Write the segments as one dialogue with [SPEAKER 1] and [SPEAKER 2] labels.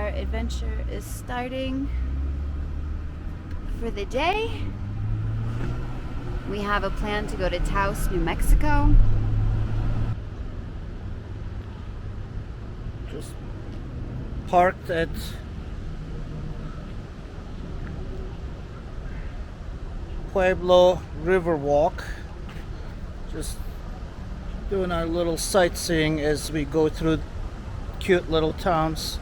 [SPEAKER 1] our adventure is starting for the day. We have a plan to go to Taos, New Mexico.
[SPEAKER 2] Just parked at Pueblo Riverwalk. Just doing our little sightseeing as we go through cute little towns.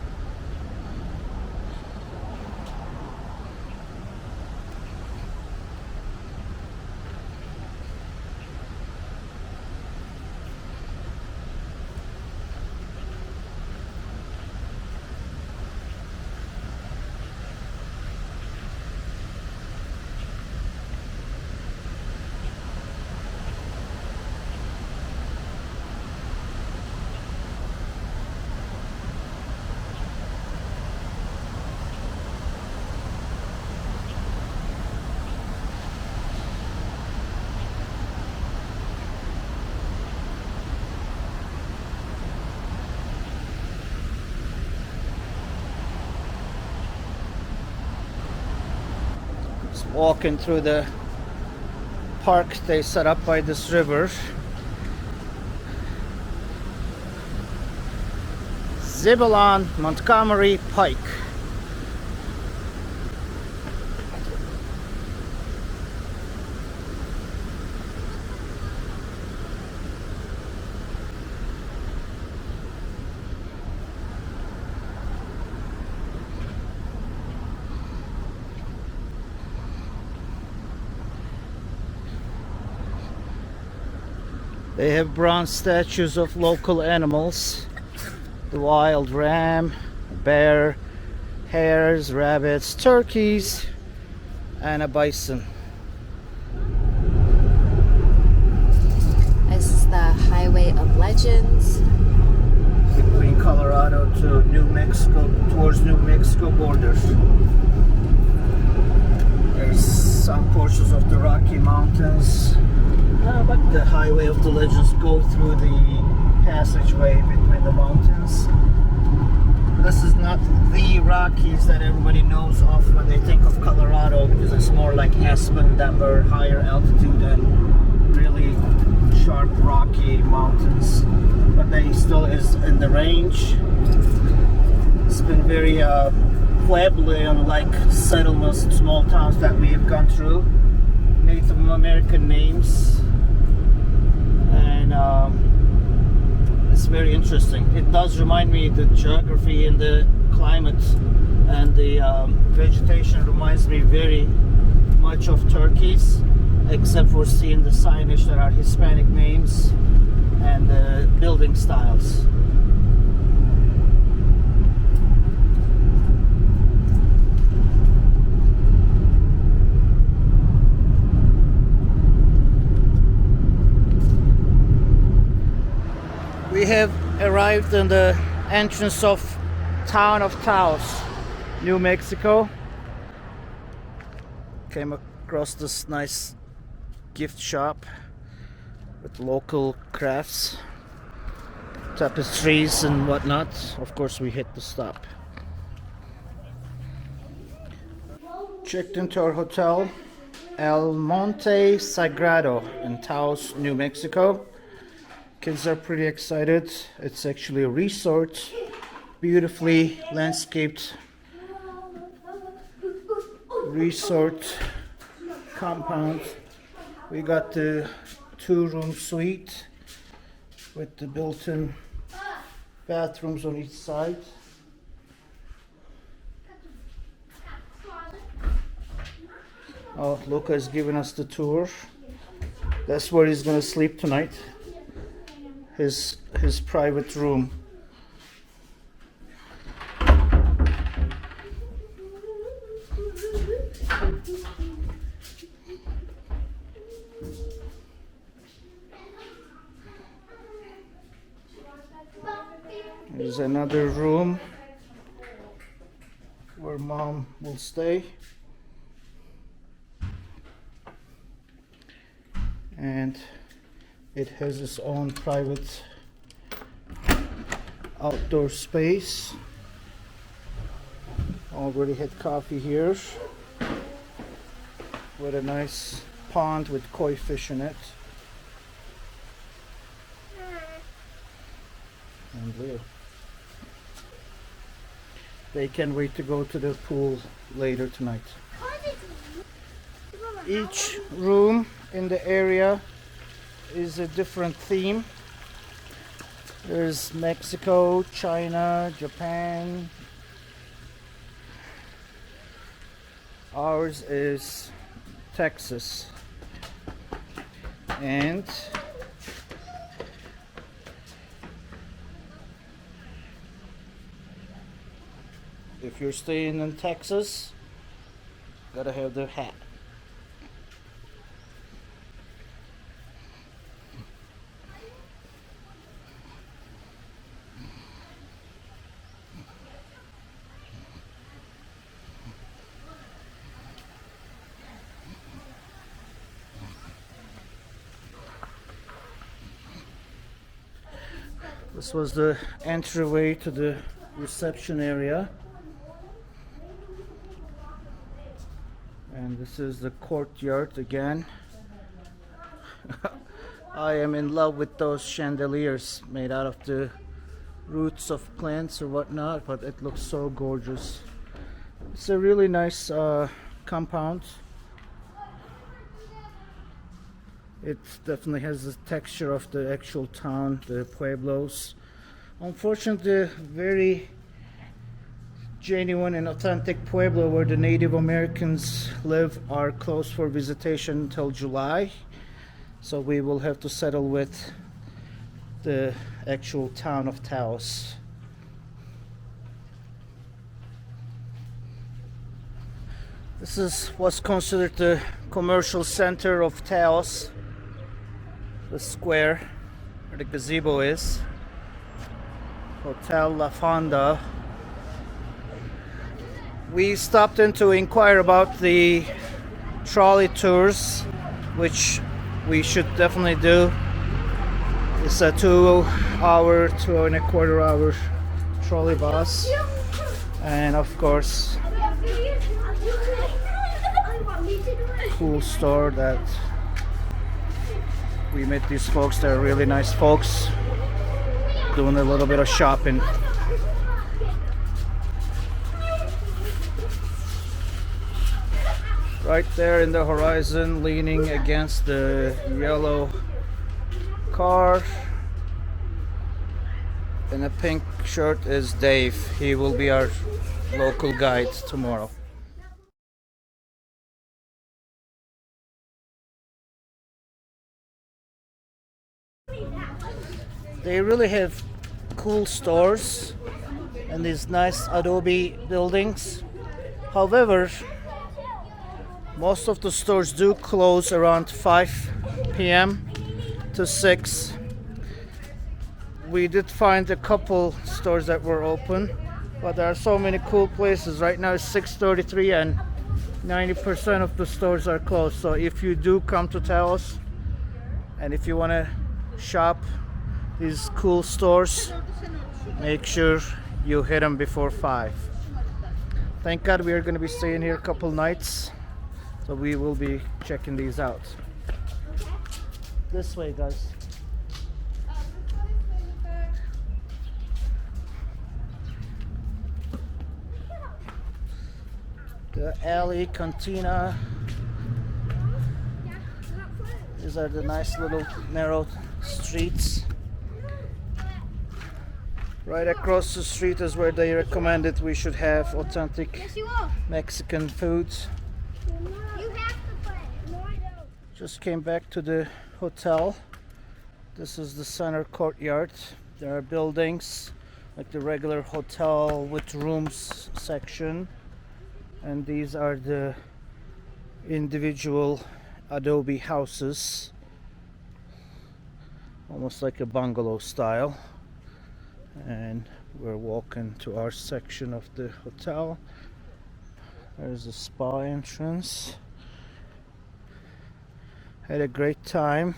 [SPEAKER 2] Walking through the park they set up by this river. Zebulon Montgomery Pike. They have bronze statues of local animals. The wild ram, bear, hares, rabbits, turkeys, and a bison.
[SPEAKER 1] This is the Highway of Legends.
[SPEAKER 2] Between Colorado to New Mexico, towards New Mexico border. There's some portions of the Rocky Mountains. But the Highway of the Legends go through the passageway between the mountains. This is not the Rockies that everybody knows of when they think of Colorado, because it's more like Aspen, Denver, higher altitude and really sharp rocky mountains. But they still is in the range. It's been very Puebloan-like settlements, small towns that we have gone through. Native American names. And it's very interesting. It does remind me, the geography and the climate and the vegetation reminds me very much of Turkey's, except for seeing the signage that are Hispanic names and the building styles. We have arrived in the entrance of town of Taos, New Mexico. Came across this nice gift shop with local crafts, tapestries and whatnot. Of course, we hit the stop. Checked into our hotel, El Monte Sagrado in Taos, New Mexico. Kids are pretty excited. It's actually a resort, beautifully landscaped resort compound. We got the 2-room suite with the built-in bathrooms on each side. Oh, Luca is giving us the tour. That's where he's gonna sleep tonight. His private room. There's another room where mom will stay. And it has its own private outdoor space. Already had coffee here with a nice pond with koi fish in it. And Leo. They can't wait to go to the pool later tonight. Each room in the area is a different theme. There's Mexico, China, Japan. Ours is Texas. And if you're staying in Texas, gotta have the hat. This was the entryway to the reception area. And this is the courtyard again. I am in love with those chandeliers made out of the roots of plants or whatnot, but it looks so gorgeous. It's a really nice compound. It definitely has the texture of the actual town, the pueblos. Unfortunately, very genuine and authentic pueblo where the Native Americans live are closed for visitation until July. So we will have to settle with the actual town of Taos. This is what's considered the commercial center of Taos. The square where the gazebo is. Hotel La Fonda. We stopped in to inquire about the trolley tours, which we should definitely do. It's a 2-hour, 2.25-hour trolley bus. And of course, cool store that we met these folks. They're really nice folks doing a little bit of shopping. Right there in the horizon, leaning against the yellow car in a pink shirt is Dave. He will be our local guide tomorrow. They really have cool stores and these nice adobe buildings. However, most of the stores do close around 5 p.m. to 6. We did find a couple stores that were open, but there are so many cool places. Right now it's 6:33 and 90% of the stores are closed. So if you do come to Taos and if you want to shop these cool stores, make sure you hit them before 5. Thank God we are going to be staying here a couple nights, so we will be checking these out. This way, guys. The alley cantina. These are the nice little narrow streets. Right across the street is where they recommended we should have authentic Mexican foods. Just came back to the hotel. This is the center courtyard. There are buildings like the regular hotel with rooms section, and these are the individual adobe houses, almost like a bungalow style. And we're walking to our section of the hotel. There's the spa entrance. Had a great time.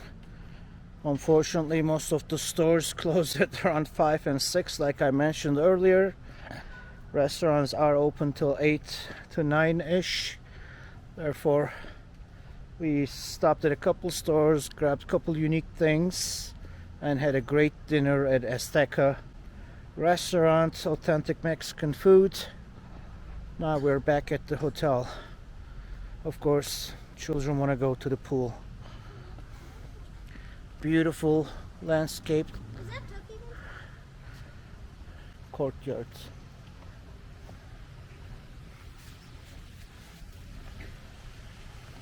[SPEAKER 2] Unfortunately, most of the stores closed at around 5 and 6, like I mentioned earlier. Restaurants are open till 8 to 9-ish. Therefore, we stopped at a couple stores, grabbed a couple unique things, and had a great dinner at Azteca restaurant, authentic Mexican food. Now we're back at the hotel. Of course, children want to go to the pool. Beautiful landscape courtyard.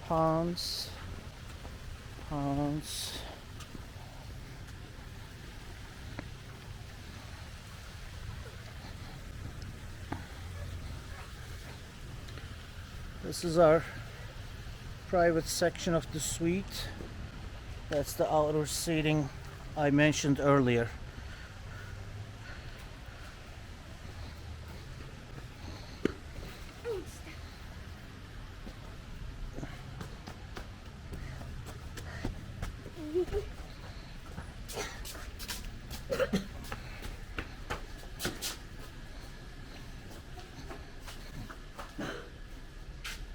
[SPEAKER 2] Ponds. This is our private section of the suite. That's the outdoor seating I mentioned earlier.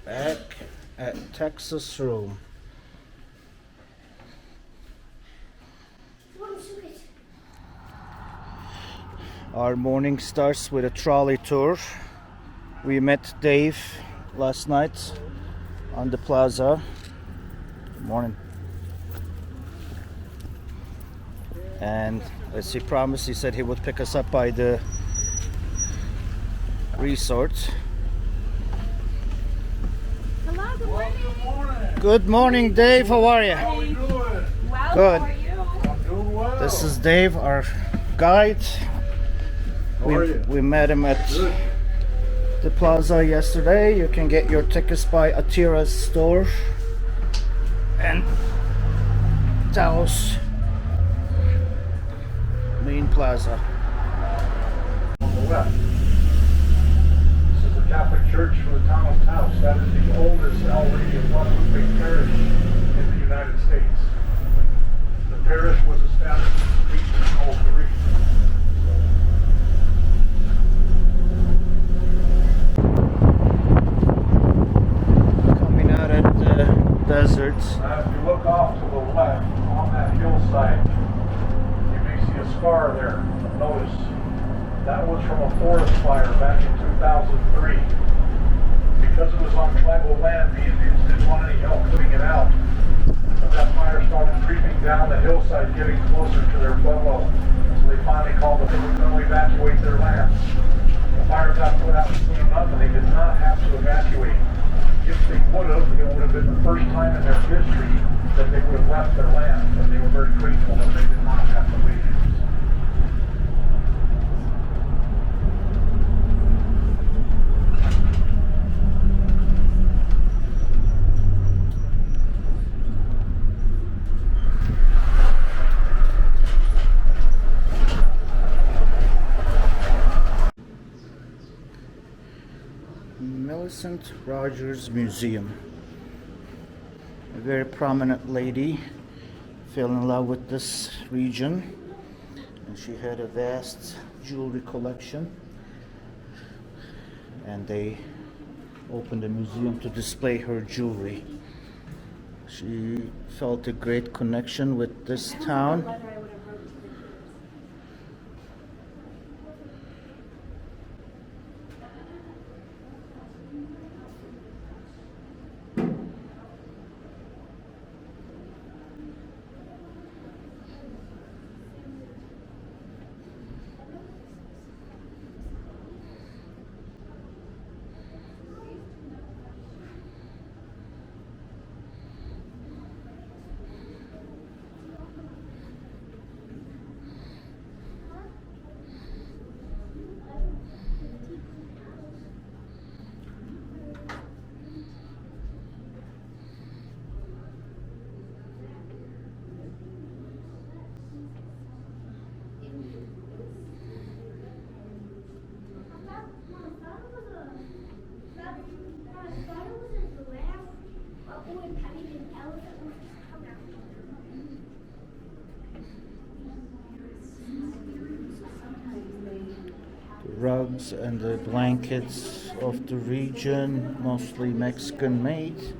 [SPEAKER 2] Back at Texas room. Our morning starts with a trolley tour. We met Dave last night on the plaza. Good morning. And as he promised, he said he would pick us up by the resort.
[SPEAKER 1] Hello, good morning.
[SPEAKER 2] Good morning, Dave. How are you?
[SPEAKER 3] How are we doing?
[SPEAKER 1] Well,
[SPEAKER 2] Good.
[SPEAKER 1] how are you?
[SPEAKER 3] I'm doing well.
[SPEAKER 2] This is Dave, our guide.
[SPEAKER 3] How are you?
[SPEAKER 2] We met him at
[SPEAKER 3] Good.
[SPEAKER 2] the plaza yesterday. You can get your tickets by Atira's store and Taos main plaza.
[SPEAKER 3] On the left. This is the Catholic Church for the town of Taos. That is the oldest Already Lutheran parish in the United States. The parish was established in 1803.
[SPEAKER 2] Coming out at the desert.
[SPEAKER 3] Now, if you look off to the left on that hillside, you may see a scar there. Notice that was from a forest fire back in 2003. Because it was on tribal land, the Indians didn't want any help putting it out. But that fire started creeping down the hillside, getting closer to their bungalow. So they finally called them. They were going to evacuate their land. The fire got put out soon enough, and they did not have to evacuate. If they would have, it would have been the first time in their history that they would have left their land. But they were very grateful that they did not have to leave.
[SPEAKER 2] Millicent Rogers Museum. A very prominent lady fell in love with this region, and she had a vast jewelry collection, and they opened a museum to display her jewelry. She felt a great connection with this town. rugs and the blankets of the region, mostly Mexican made.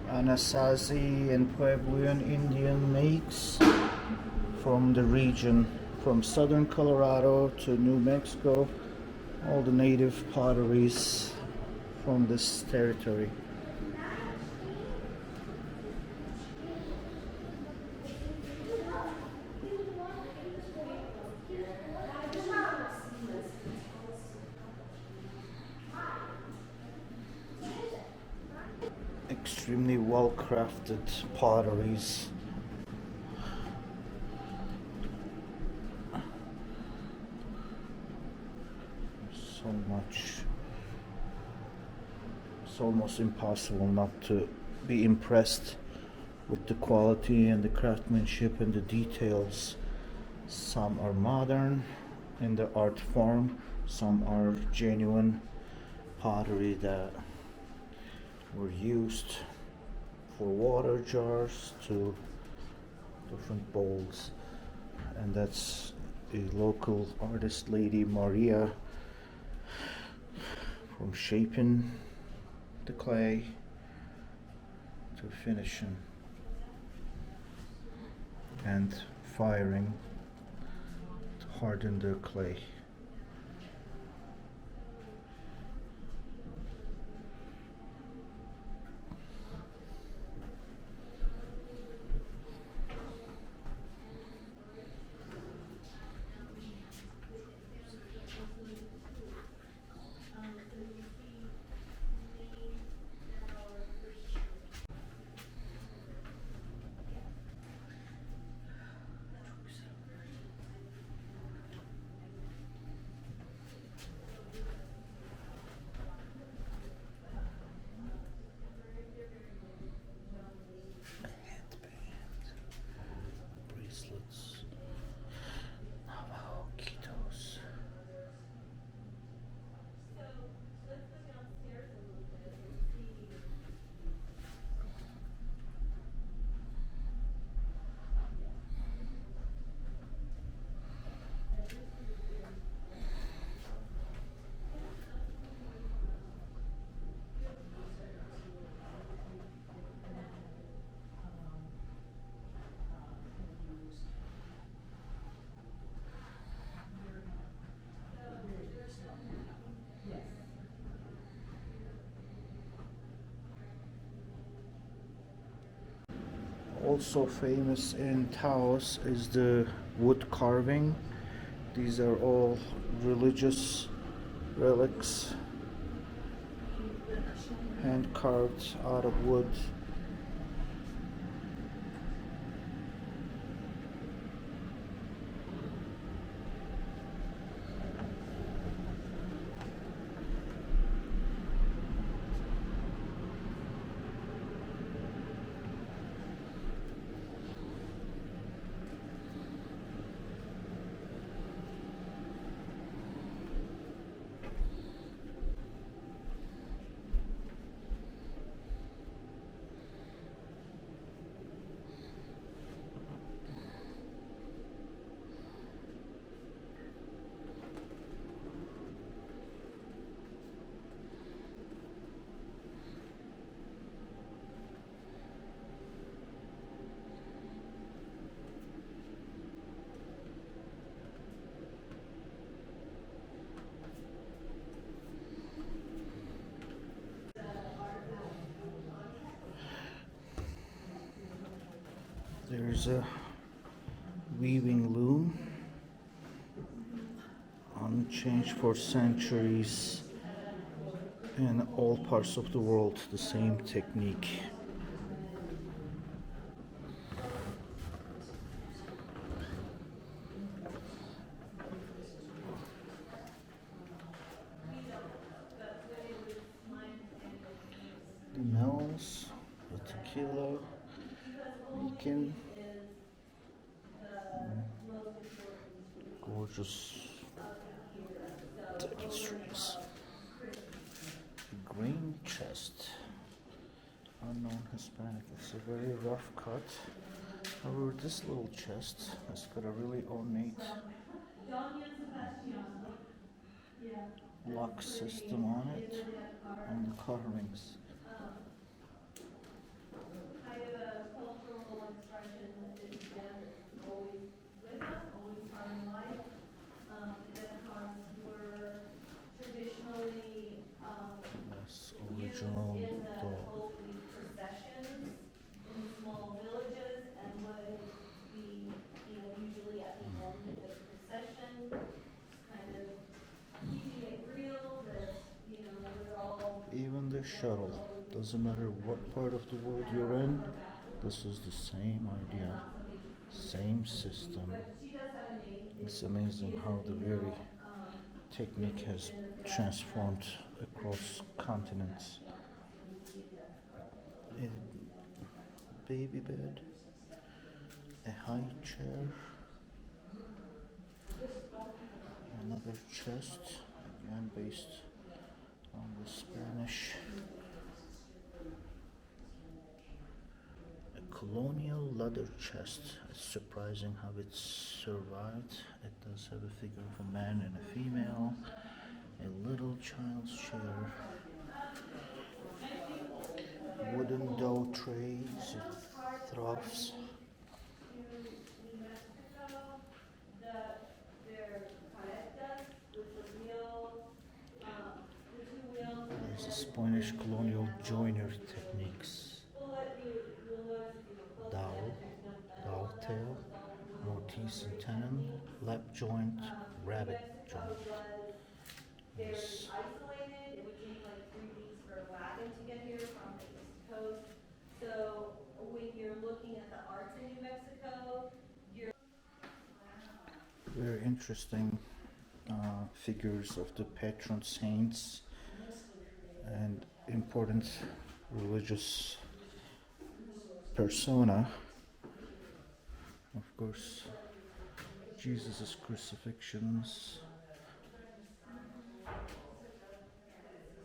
[SPEAKER 2] Anasazi and Puebloan Indian makes from the region, from southern Colorado to New Mexico, all the native potteries from this territory. Extremely well crafted potteries. So much. It's almost impossible not to be impressed with the quality and the craftsmanship and the details. Some are modern in the art form, some are genuine pottery that were used for water jars to different bowls. And that's a local artist lady, Maria, from shaping the clay to finishing and firing to harden the clay. Bracelets, Navajo Kitos. Also famous in Taos is the wood carving. These are all religious relics, hand carved out of wood. There's a weaving loom, unchanged for centuries in all parts of the world, the same technique. Vatican. Gorgeous tapestries. Green chest. Unknown Hispanic. It's a very rough cut. However, this little chest has got a really ornate lock system on it and the carvings. Yes, original doll. Even the shuttle, doesn't matter what part of the world you're in, this is the same idea, same system. It's amazing how the very technique has transformed across continents. A baby bed, a high chair, another chest, again based on the Spanish. A colonial leather chest. It's surprising how it's survived. It does have a figure of a man and a female, a little child's chair, wooden dough trays, it throws. There's a Spanish colonial joiner techniques. Dowel tail, mortise and tenon, lap joint, rabbit joint. Yes. Very interesting figures of the patron saints and important religious persona. Of course, Jesus' crucifixions.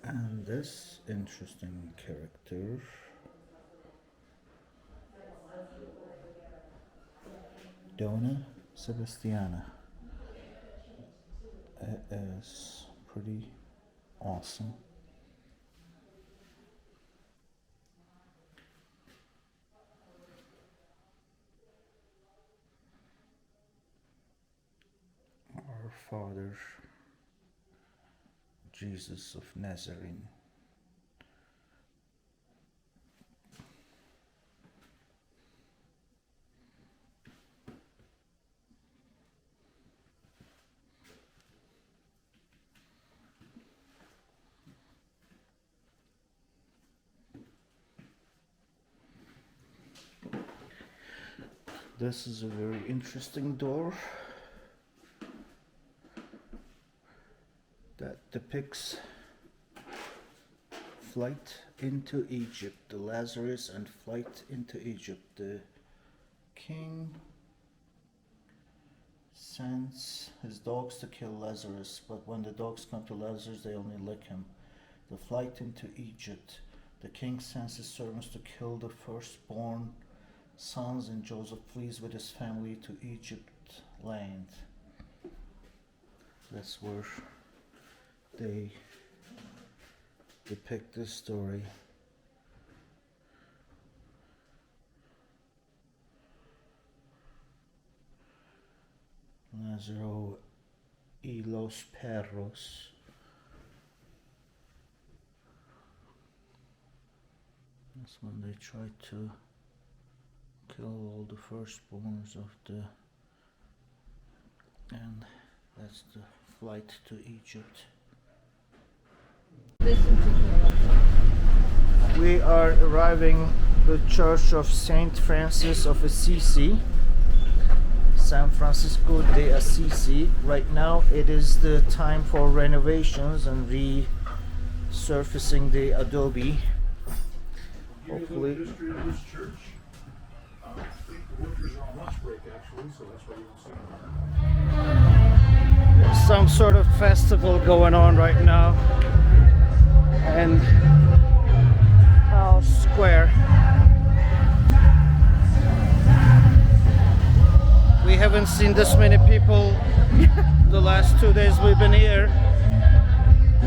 [SPEAKER 2] And this interesting character. Donna Sebastiana. It is pretty awesome. Our Father, Jesus of Nazarene. This is a very interesting door that depicts flight into Egypt, the Lazarus and flight into Egypt. The king sends his dogs to kill Lazarus, but when the dogs come to Lazarus, they only lick him. The flight into Egypt. The king sends his servants to kill the firstborn sons, and Joseph flees with his family to Egypt land. That's where they depict this story. Lazaro y los perros. That's when they try to kill all the firstborns of the, and that's the flight to Egypt. We are arriving at the Church of Saint Francis of Assisi, San Francisco de Assisi. Right now it is the time for renovations and resurfacing the adobe. Hopefully.
[SPEAKER 3] lunch break actually, so that's why you don't see them.
[SPEAKER 2] There's some sort of festival going on right now, and House Square. We haven't seen this many people the last 2 days we've been here.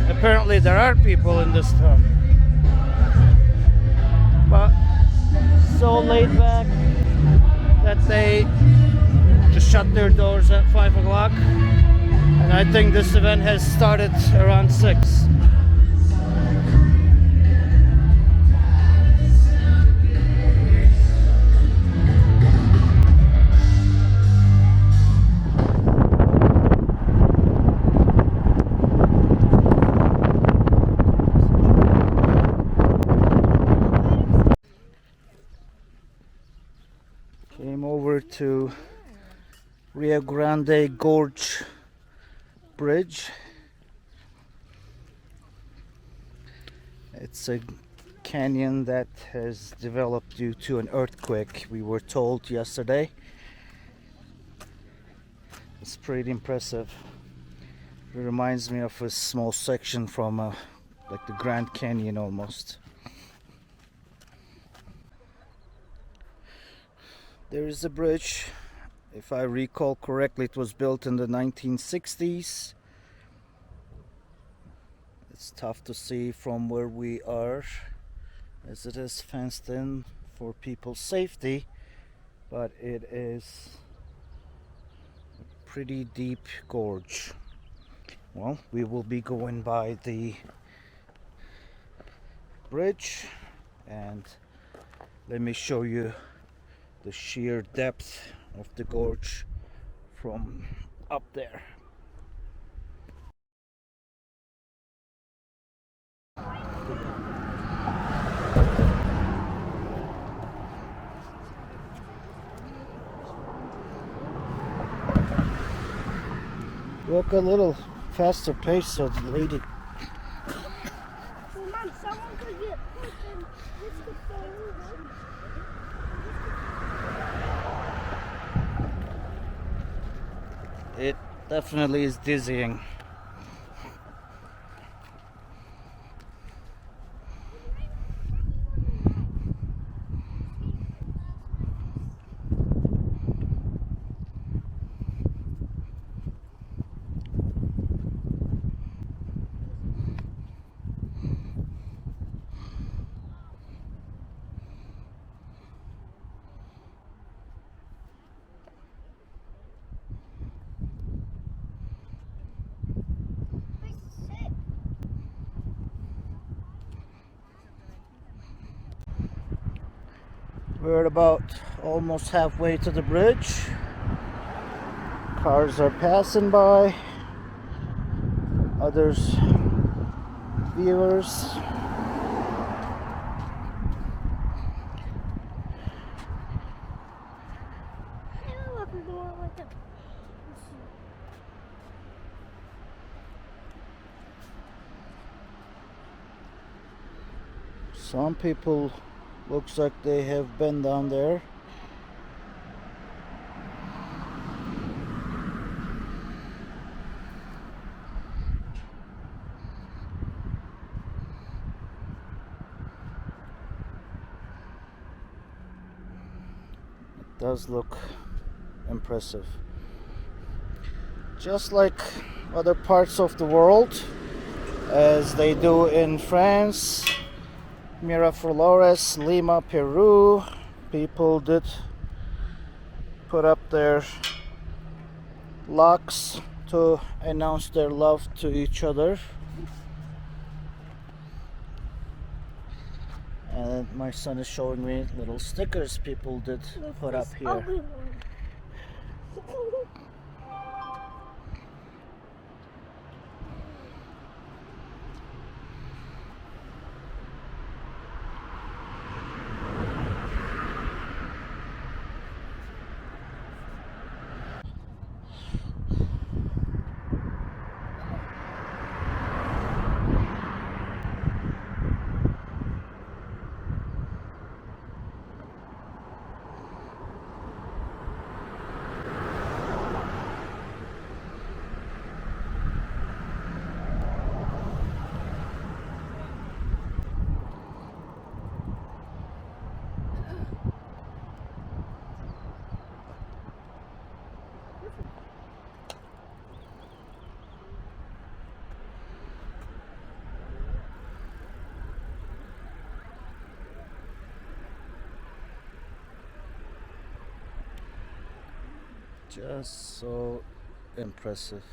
[SPEAKER 2] Apparently there are people in this town, but so laid back that they just shut their doors at 5 o'clock, and I think this event has started around 6. Came over to Rio Grande Gorge Bridge. It's a canyon that has developed due to an earthquake, we were told yesterday. It's pretty impressive. It reminds me of a small section from like the Grand Canyon almost. There is a bridge. If I recall correctly, it was built in the 1960s. It's tough to see from where we are, as it is fenced in for people's safety, but it is a pretty deep gorge. Well, we will be going by the bridge, and let me show you the sheer depth of the gorge from up there. Walk a little faster pace so the lady.
[SPEAKER 4] Well, Mom, someone could get hurt and this could fall over.
[SPEAKER 2] It definitely is dizzying. We're about almost halfway to the bridge. Cars are passing by. Others, viewers. Some people looks like they have been down there. It does look impressive. Just like other parts of the world, as they do in France, Miraflores, Lima, Peru, people did put up their locks to announce their love to each other. And my son is showing me little stickers people did put up here. Just so impressive.